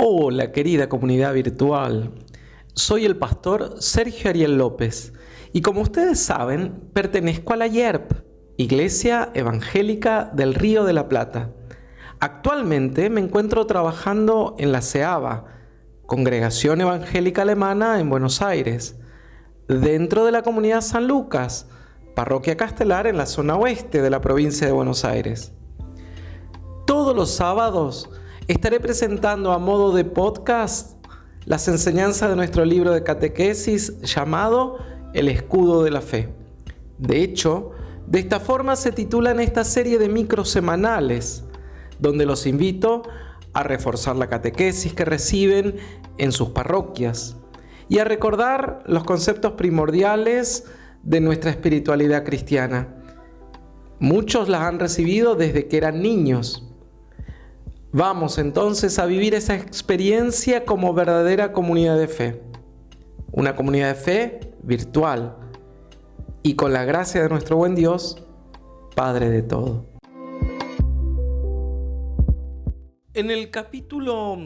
Hola querida comunidad virtual, soy el pastor Sergio Ariel López y como ustedes saben, pertenezco a la IERP, Iglesia Evangélica del Río de la Plata. Actualmente me encuentro trabajando en la CEABA, Congregación Evangélica Alemana en Buenos Aires, dentro de la comunidad San Lucas, parroquia Castelar en la zona oeste de la provincia de Buenos Aires. Todos los sábados estaré presentando a modo de podcast las enseñanzas de nuestro libro de catequesis llamado El Escudo de la Fe. De hecho, de esta forma se titulan esta serie de microsemanales, donde los invito a reforzar la catequesis que reciben en sus parroquias y a recordar los conceptos primordiales de nuestra espiritualidad cristiana. Muchos las han recibido desde que eran niños. Vamos entonces a vivir esa experiencia como verdadera comunidad de fe. Una comunidad de fe virtual y con la gracia de nuestro buen Dios, Padre de todo. En el capítulo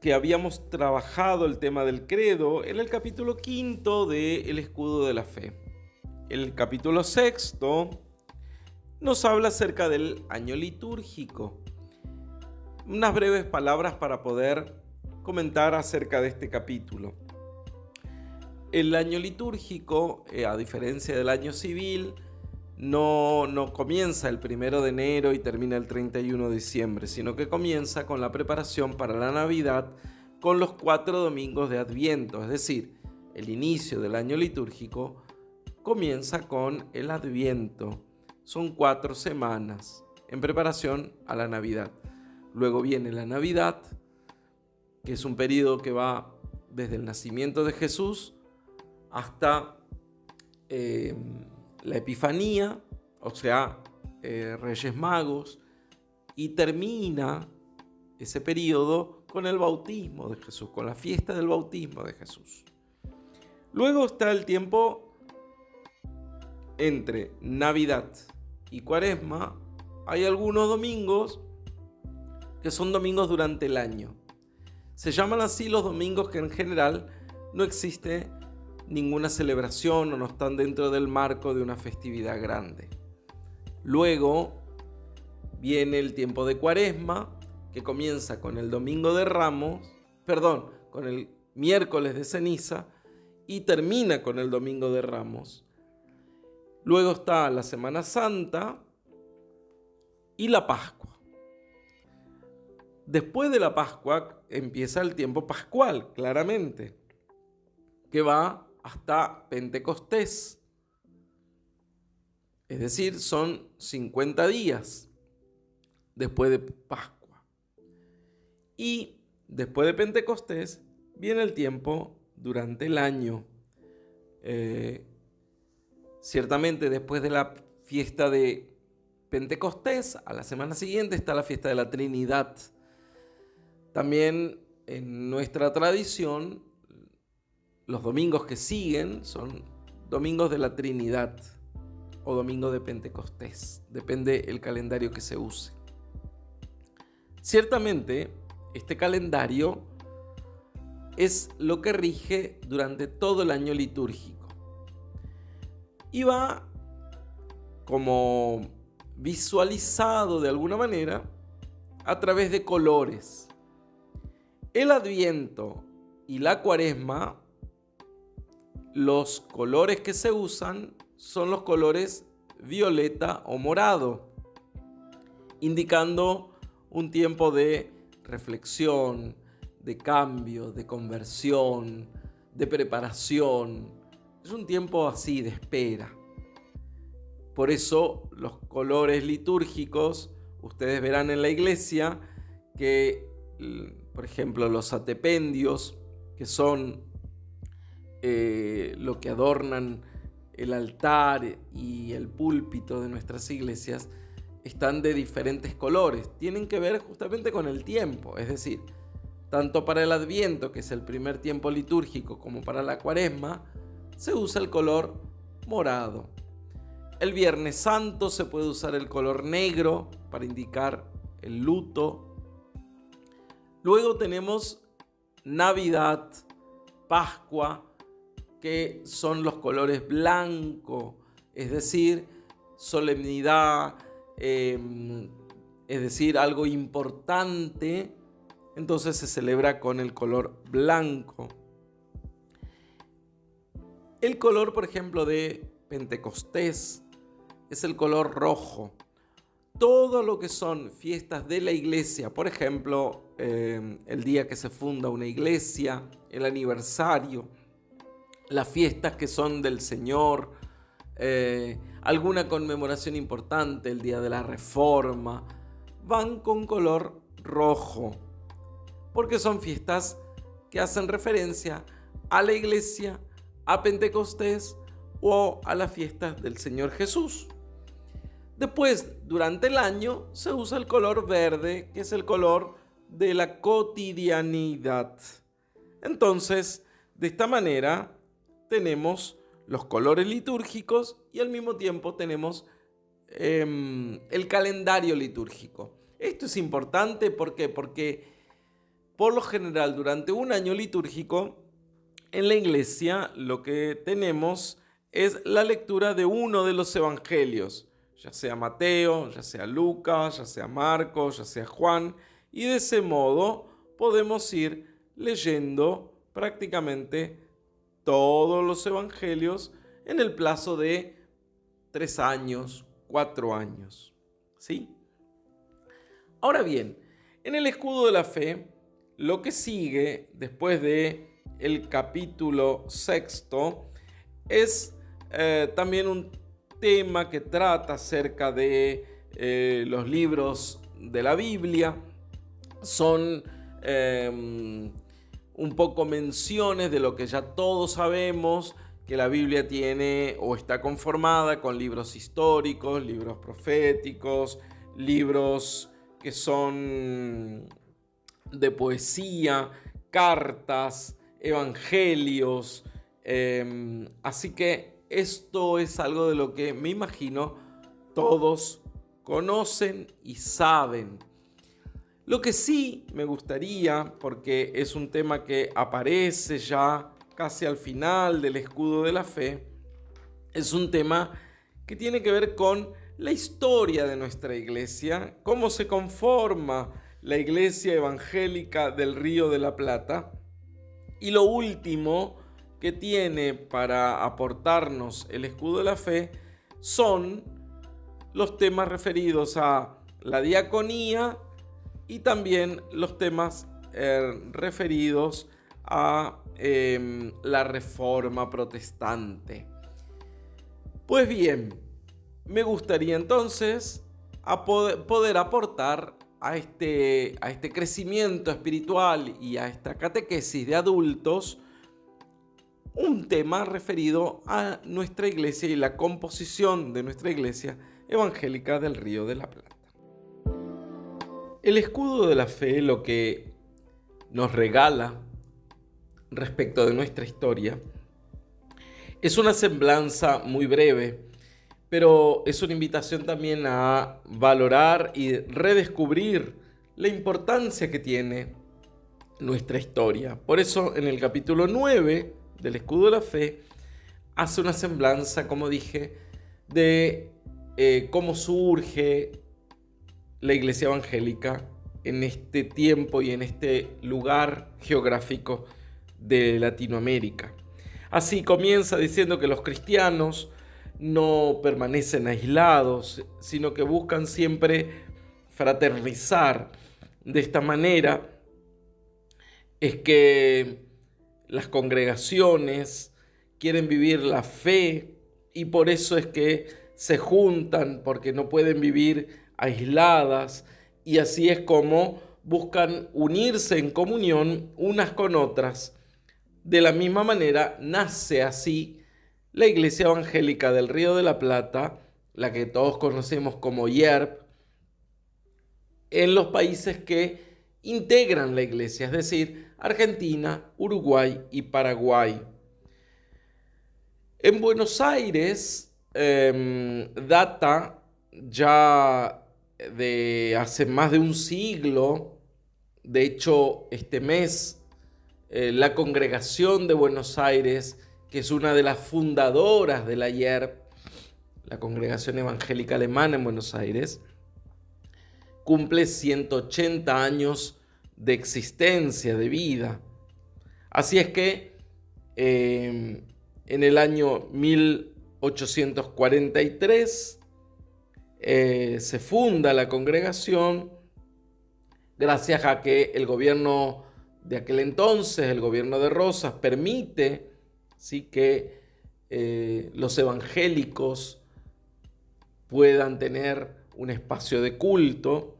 que habíamos trabajado el tema del credo, era el capítulo 5 de El Escudo de la Fe. El capítulo 6 nos habla acerca del año litúrgico. Unas breves palabras para poder comentar acerca de este capítulo. El año litúrgico, a diferencia del año civil, no comienza el 1 de enero y termina el 31 de diciembre, sino que comienza con la preparación para la Navidad con los 4 domingos de Adviento, es decir, el inicio del año litúrgico comienza con el Adviento. Son 4 semanas en preparación a la Navidad. Luego viene la Navidad, que es un periodo que va desde el nacimiento de Jesús hasta la Epifanía, o sea, Reyes Magos, y termina ese periodo con el bautismo de Jesús, con la fiesta del bautismo de Jesús. Luego está el tiempo entre Navidad y Cuaresma. Hay algunos domingos que son domingos durante el año. Se llaman así los domingos que en general no existe ninguna celebración o no están dentro del marco de una festividad grande. Luego viene el tiempo de Cuaresma, que comienza con el domingo de Ramos, con el miércoles de ceniza y termina con el domingo de Ramos. Luego está la Semana Santa y la Pascua. Después de la Pascua empieza el tiempo pascual, claramente, que va hasta Pentecostés. Es decir, son 50 días después de Pascua. Y después de Pentecostés viene el tiempo durante el año. Ciertamente después de la fiesta de Pentecostés, a la semana siguiente está la fiesta de la Trinidad. También en nuestra tradición, los domingos que siguen son domingos de la Trinidad o domingo de Pentecostés, depende el calendario que se use. Ciertamente, este calendario es lo que rige durante todo el año litúrgico. Y va como visualizado de alguna manera a través de colores. El Adviento y la Cuaresma, los colores que se usan son los colores violeta o morado, indicando un tiempo de reflexión, de cambio, de conversión, de preparación. Es un tiempo así de espera. Por eso los colores litúrgicos, ustedes verán en la iglesia que, por ejemplo, los atependios, que son lo que adornan el altar y el púlpito de nuestras iglesias, están de diferentes colores. Tienen que ver justamente con el tiempo, es decir, tanto para el Adviento, que es el primer tiempo litúrgico, como para la Cuaresma, se usa el color morado. El Viernes Santo se puede usar el color negro para indicar el luto. Luego tenemos Navidad, Pascua, que son los colores blanco, es decir, solemnidad, es decir, algo importante, entonces se celebra con el color blanco. El color, por ejemplo, de Pentecostés es el color rojo. Todo lo que son fiestas de la iglesia, por ejemplo, el día que se funda una iglesia, el aniversario, las fiestas que son del Señor, alguna conmemoración importante, el día de la Reforma, van con color rojo, porque son fiestas que hacen referencia a la iglesia, a Pentecostés o a las fiestas del Señor Jesús. Después, durante el año, se usa el color verde, que es el color de la cotidianidad. Entonces, de esta manera, tenemos los colores litúrgicos y al mismo tiempo tenemos el calendario litúrgico. Esto es importante, ¿por qué? Porque por lo general, durante un año litúrgico, en la iglesia lo que tenemos es la lectura de uno de los evangelios, ya sea Mateo, ya sea Lucas, ya sea Marcos, ya sea Juan, y de ese modo podemos ir leyendo prácticamente todos los evangelios en el plazo de 3 años, 4 años. ¿Sí? Ahora bien, en el escudo de la fe, lo que sigue después de el capítulo 6 es también un tema que trata acerca de los libros de la Biblia. Son un poco menciones de lo que ya todos sabemos, que la Biblia tiene o está conformada con libros históricos, libros proféticos, libros que son de poesía, cartas, evangelios. Así que esto es algo de lo que me imagino todos conocen y saben. Lo que sí me gustaría, porque es un tema que aparece ya casi al final del escudo de la fe, es un tema que tiene que ver con la historia de nuestra iglesia, cómo se conforma la iglesia evangélica del Río de la Plata. Y lo último que tiene para aportarnos el escudo de la fe son los temas referidos a la diaconía y también los temas referidos a la Reforma Protestante. Pues bien, me gustaría entonces poder aportar a este crecimiento espiritual y a esta catequesis de adultos un tema referido a nuestra iglesia y la composición de nuestra iglesia evangélica del Río de la Plata. El escudo de la fe lo que nos regala respecto de nuestra historia es una semblanza muy breve, pero es una invitación también a valorar y redescubrir la importancia que tiene nuestra historia. Por eso en el capítulo 9 del escudo de la fe hace una semblanza, como dije, de cómo surge la iglesia evangélica en este tiempo y en este lugar geográfico de Latinoamérica. Así comienza diciendo que los cristianos no permanecen aislados, sino que buscan siempre fraternizar. De esta manera es que las congregaciones quieren vivir la fe y por eso es que se juntan, porque no pueden vivir aisladas, y así es como buscan unirse en comunión unas con otras. De la misma manera nace así la Iglesia Evangélica del Río de la Plata, la que todos conocemos como YERP, en los países que integran la Iglesia, es decir, Argentina, Uruguay y Paraguay. En Buenos Aires data ya de hace más de un siglo De hecho, este mes, la Congregación de Buenos Aires, que es una de las fundadoras de la YERP, la Congregación Evangélica Alemana en Buenos Aires, cumple 180 años de existencia, de vida. Así es que en el año 1843 se funda la congregación gracias a que el gobierno de aquel entonces, el gobierno de Rosas, permite, ¿sí?, que los evangélicos puedan tener un espacio de culto.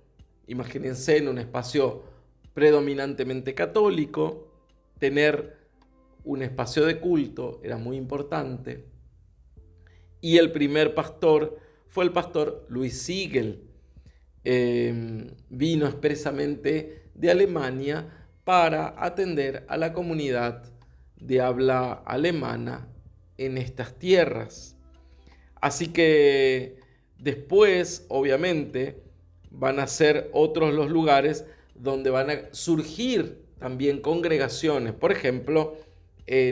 Imagínense, en un espacio predominantemente católico, tener un espacio de culto era muy importante. Y el primer pastor fue el pastor Luis Siegel. Vino expresamente de Alemania para atender a la comunidad de habla alemana en estas tierras. Así que después, obviamente, van a ser otros los lugares donde van a surgir también congregaciones. Por ejemplo,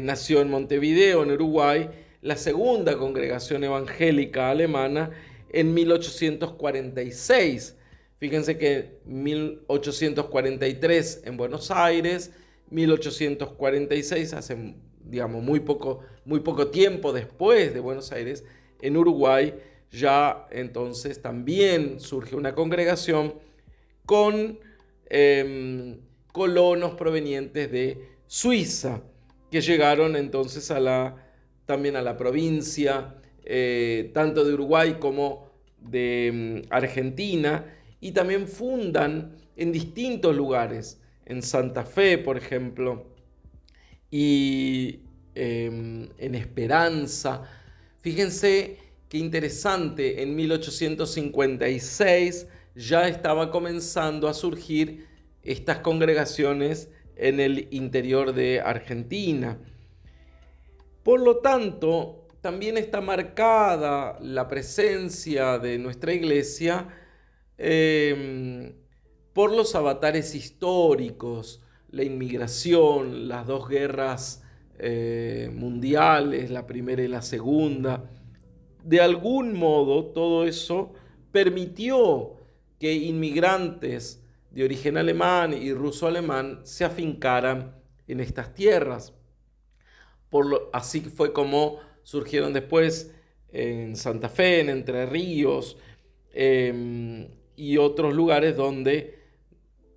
nació en Montevideo, en Uruguay, la segunda congregación evangélica alemana en 1846. Fíjense que 1843 en Buenos Aires, 1846, hace, digamos, muy poco tiempo después de Buenos Aires, en Uruguay, ya entonces también surge una congregación con colonos provenientes de Suiza, que llegaron entonces también a la provincia, tanto de Uruguay como de Argentina, y también fundan en distintos lugares, en Santa Fe, por ejemplo, y en Esperanza. Fíjense qué interesante, en 1856 ya estaba comenzando a surgir estas congregaciones en el interior de Argentina. Por lo tanto, también está marcada la presencia de nuestra iglesia por los avatares históricos, la inmigración, las dos guerras mundiales, la primera y la segunda. De algún modo, todo eso permitió que inmigrantes de origen alemán y ruso-alemán se afincaran en estas tierras. Así fue como surgieron después en Santa Fe, en Entre Ríos, y otros lugares donde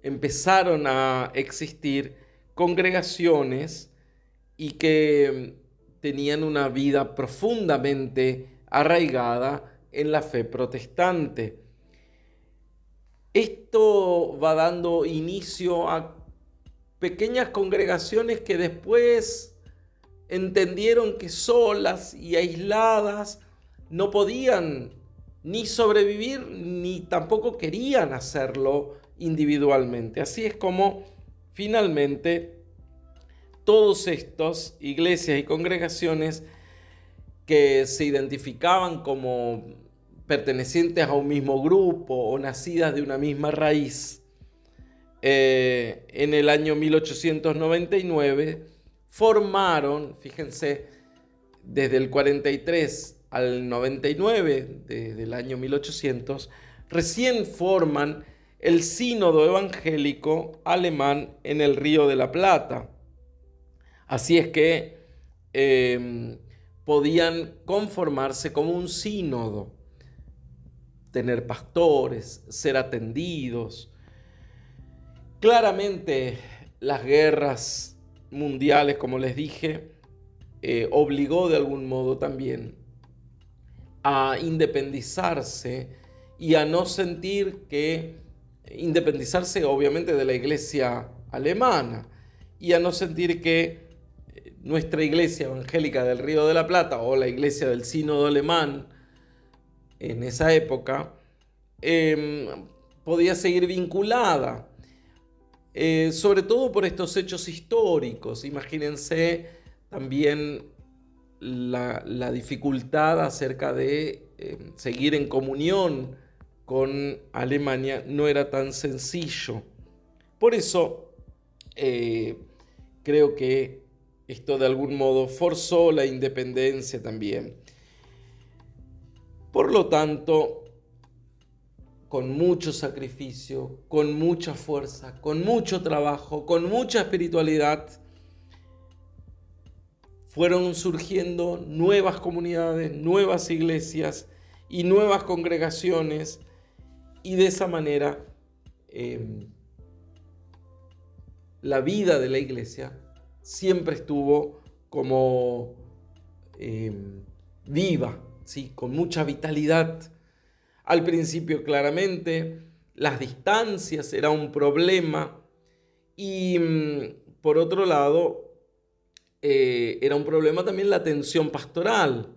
empezaron a existir congregaciones y que tenían una vida profundamente arraigada en la fe protestante. Esto va dando inicio a pequeñas congregaciones que después entendieron que solas y aisladas no podían ni sobrevivir ni tampoco querían hacerlo individualmente. Así es como finalmente todas estas iglesias y congregaciones que se identificaban como pertenecientes a un mismo grupo o nacidas de una misma raíz, en el año 1899 formaron, fíjense, desde el 43 al 99, desde el año 1800, recién forman el Sínodo Evangélico Alemán en el Río de la Plata. Así es que podían conformarse como un sínodo, tener pastores, ser atendidos. Claramente las guerras mundiales, como les dije, obligó de algún modo también a independizarse y a no sentir que, independizarse obviamente de la iglesia alemana, y a no sentir que nuestra iglesia evangélica del Río de la Plata o la iglesia del Sínodo Alemán en esa época podía seguir vinculada, sobre todo por estos hechos históricos. Imagínense también la dificultad acerca de seguir en comunión con Alemania, no era tan sencillo. Por eso creo que esto de algún modo forzó la independencia también. Por lo tanto, con mucho sacrificio, con mucha fuerza, con mucho trabajo, con mucha espiritualidad, fueron surgiendo nuevas comunidades, nuevas iglesias y nuevas congregaciones, y de esa manera la vida de la iglesia siempre estuvo como viva, ¿sí? Con mucha vitalidad. Al principio, claramente, las distancias eran un problema y, por otro lado, era un problema también la atención pastoral.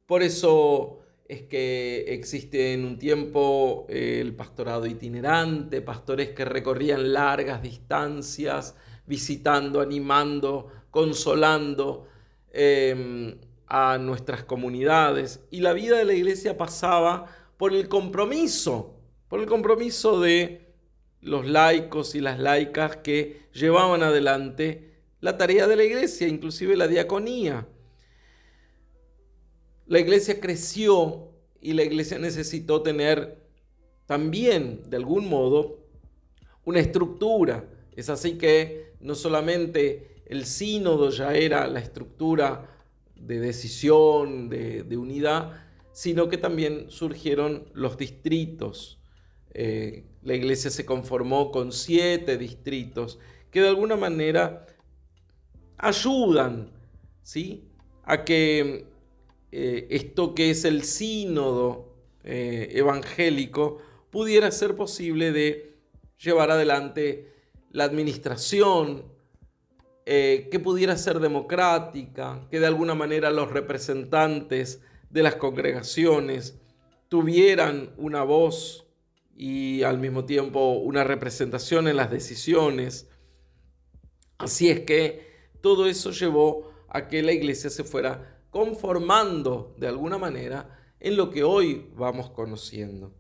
Por eso es que existe en un tiempo el pastorado itinerante, pastores que recorrían largas distancias, visitando, animando, consolando a nuestras comunidades. Y la vida de la iglesia pasaba por el compromiso de los laicos y las laicas que llevaban adelante la tarea de la iglesia, inclusive la diaconía. La iglesia creció y la iglesia necesitó tener también, de algún modo, una estructura. Es así que no solamente el sínodo ya era la estructura de decisión, de unidad, sino que también surgieron los distritos. La iglesia se conformó con 7 distritos que de alguna manera ayudan, ¿sí?, a que esto que es el sínodo evangélico pudiera ser posible de llevar adelante la administración, que pudiera ser democrática, que de alguna manera los representantes de las congregaciones tuvieran una voz y al mismo tiempo una representación en las decisiones. Así es que todo eso llevó a que la iglesia se fuera conformando de alguna manera en lo que hoy vamos conociendo.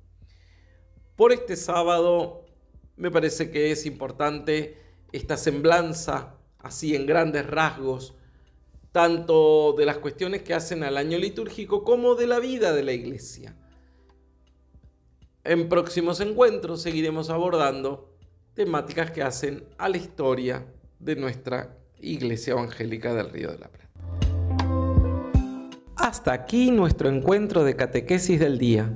Por este sábado me parece que es importante esta semblanza, así en grandes rasgos, tanto de las cuestiones que hacen al año litúrgico como de la vida de la iglesia. En próximos encuentros seguiremos abordando temáticas que hacen a la historia de nuestra Iglesia Evangélica del Río de la Plata. Hasta aquí nuestro encuentro de catequesis del día.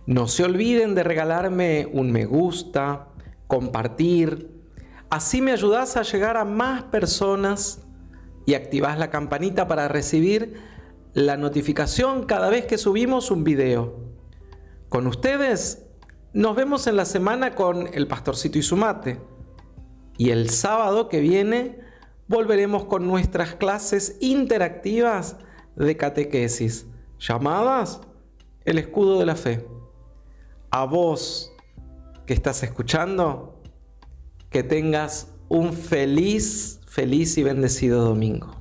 No se olviden de regalarme un me gusta, compartir. Así me ayudás a llegar a más personas y activás la campanita para recibir la notificación cada vez que subimos un video. Con ustedes nos vemos en la semana con el Pastorcito y su mate. Y el sábado que viene volveremos con nuestras clases interactivas de catequesis, llamadas El Escudo de la Fe. A vos que estás escuchando, que tengas un feliz y bendecido domingo.